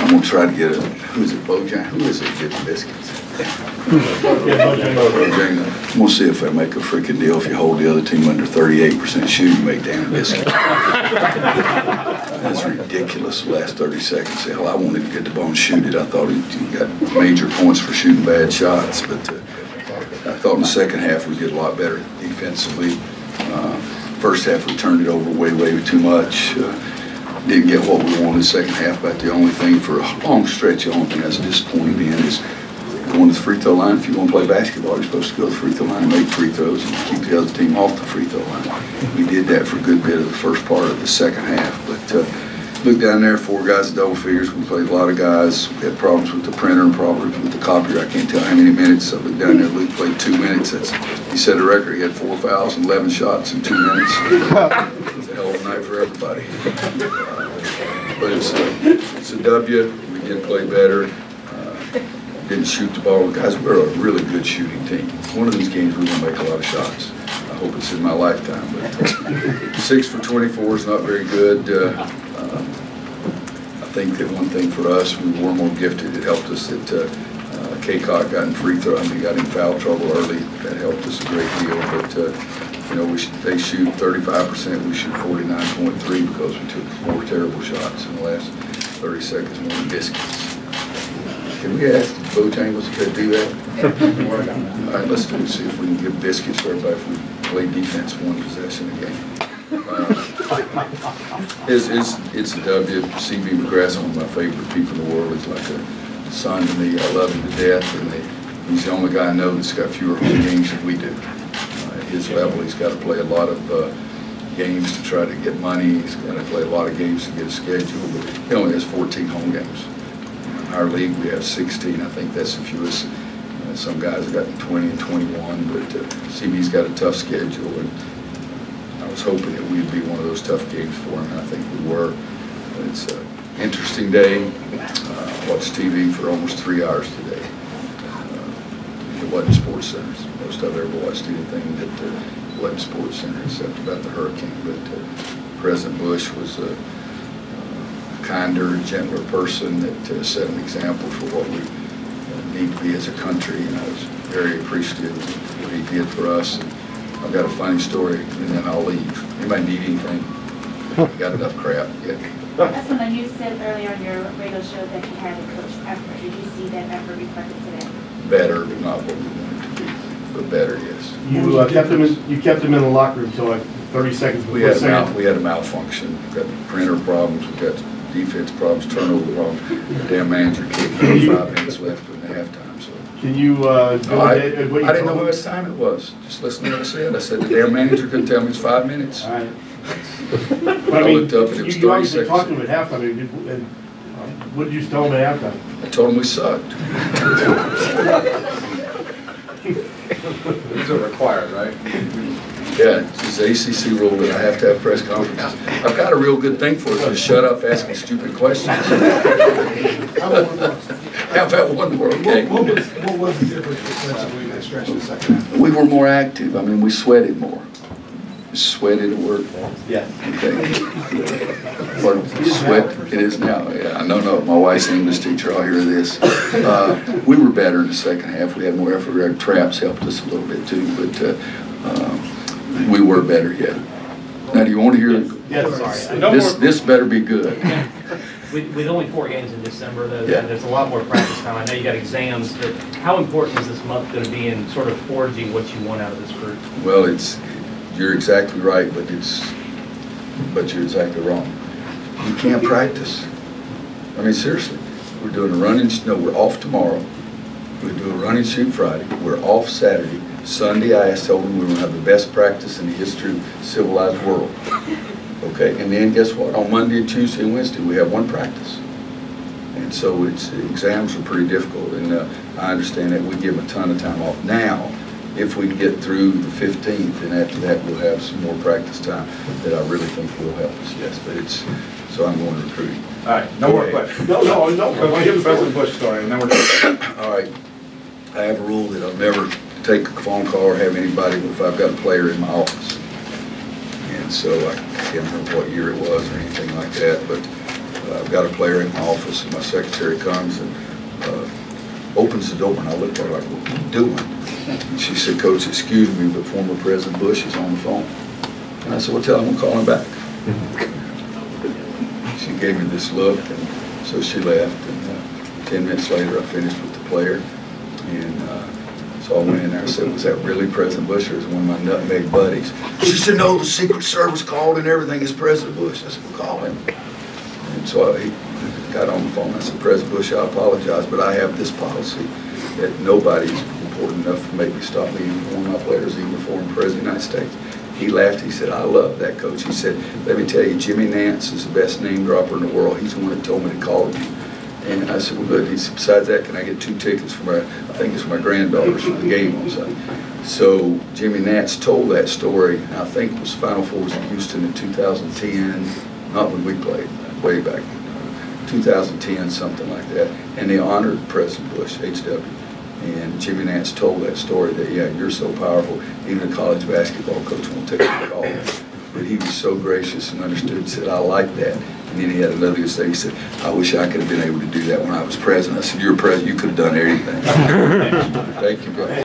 I'm gonna try to get a, who is it, Bojang? Who is it getting biscuits? Bojang. I'm gonna see if I make a freaking deal. If you hold the other team under 38% shooting, you make damn biscuits. That's ridiculous. The last 30 seconds. Hell, I wanted to get the ball and shoot it. I thought he got major points for shooting bad shots, but I thought in the second half we did a lot better defensively. First half we turned it over way too much. Didn't get what we wanted the second half, but the only thing for a long stretch, the only thing that's disappointing me in is going to the free throw line. If you want to play basketball, you're supposed to go to the free throw line and make free throws and keep the other team off the free throw line. We did that for a good bit of the first part of the second half, but look down there, 4 guys at double figures. We played a lot of guys. We had problems with the printer and problems with the copier. I can't tell how many minutes. I looked down there, Luke played 2 minutes. He set a record. He had 4 fouls and 11 shots in 2 minutes. It was a hell of a night for everybody. But it's a W. We did play better. Didn't shoot the ball. Guys, we're a really good shooting team. One of these games we're going to make a lot of shots. I hope it's in my lifetime. But 6 for 24 is not very good. I think that one thing for us, we were more gifted. It helped us that K-Cock got in free throw and we got in foul trouble early. That helped us a great deal. But you know, they shoot 35%. We shoot 49.3 because we took 4 terrible shots in the last 30 seconds more than biscuits. Can we ask Bojangles if they do that? All right, let's do it. See if we can give biscuits for everybody if we play defense 1 possession a game. It's a W. CB McGrath's one of my favorite people in the world. He's like a son to me. I love him to death, and he's the only guy I know that's got fewer home games than we do. At his level, he's got to play a lot of games to try to get money. He's got to play a lot of games to get a schedule, but he only has 14 home games. In our league, we have 16. I think that's the fewest. Some guys have gotten 20 and 21, but CB's got a tough schedule, and I was hoping that we'd be one of those tough games for him, and I think we were. But it's an interesting day. I watched TV for almost 3 hours today. It wasn't Sports Center. Most I've ever watched anything that wasn't Sports Center, except about the hurricane. But President Bush was a kinder, gentler person that set an example for what we need to be as a country, and I was very appreciative of what he did for us. And I've got a funny story, and then I'll leave. Anybody need anything? Got enough crap? Yeah. That's when you said earlier on your radio show that you had a coach effort. Did you see that effort reflected today? Better, but not what we wanted to be. But better, yes. You kept him in the locker room until like 30 seconds before we had a malfunction. We've got printer problems. We've got defense problems, turnover problems. The damn manager kicked 5 minutes left in the halftime. So. Can you go ahead? I didn't know how much time it was. Just listen to what I said. I said the damn manager couldn't tell me it's 5 minutes. All right. I looked up and it was 30 seconds. You obviously talked to him at halftime. What did you tell him at halftime? I told him we sucked. These are required, right? Yeah, it's the ACC rule that I have to have press conferences. I've got a real good thing for it. Just shut up asking stupid questions. How about one more? Okay. What was the difference defensively that stretch in the second half? We were more active. I mean, we sweated more. Sweated at work. Yeah. Okay. Or sweat. It is now. Yeah. No. My wife's an English teacher. I'll hear this. We were better in the second half. We had more effort. Our traps helped us a little bit too, but we were better yet. Now, do you want to hear? Yes. Sorry. This better be good. With only 4 games in December, though, yeah. There's a lot more practice time. I know you got exams, but how important is this month going to be in sort of forging what you want out of this group? Well, you're exactly right, but you're exactly wrong. You can't practice. I mean, seriously, we're doing a run and we're off tomorrow. We do a run and shoot Friday. We're off Saturday. Sunday, I told them we were going to have the best practice in the history of the civilized world. Okay, and then guess what? On Monday and Tuesday and Wednesday, we have 1 practice. And so exams are pretty difficult, and I understand that we give them a ton of time off. Now, if we can get through the 15th, and after that we'll have some more practice time that I really think will help us, yes. But so I'm going to recruiting. All right, no more questions. No. I want to hear the President Bush story, and then we're done. All right, I have a rule that I'll never take a phone call or have anybody if I've got a player in my office. And so I can't remember what year it was or anything like that, but I've got a player in my office, and my secretary comes and opens the door, and I looked at her like, what are you doing? And she said, Coach, excuse me, but former President Bush is on the phone. And I said, well, tell him I'm calling back. She gave me this look, and so she left, and 10 minutes later I finished with the player. And so I went in there and said, was that really President Bush, or is one of my nutmeg buddies? She said, no, the Secret Service called and everything is President Bush. I said, well, call him. And so I got on the phone. I said, President Bush, I apologize, but I have this policy that nobody's important enough to make me stop meeting one of my players, even before I'm President of the United States. He laughed. He said, I love that, Coach. He said, let me tell you, Jimmy Nance is the best name dropper in the world. He's the one that told me to call you. And I said, well, good. He said, besides that, can I get 2 tickets for my, I think it's my granddaughters for the game on Sunday. So Jimmy Nance told that story, and I think it was Final Fours in Houston in 2010, not when we played, way back, 2010, something like that. And they honored President Bush, HW. And Jimmy Nance told that story that, yeah, you're so powerful, even a college basketball coach won't take your call. But he was so gracious and understood and said, I like that. And then he had another to say, he said, I wish I could have been able to do that when I was president. I said, you're president, you could have done everything. Thank you, brother.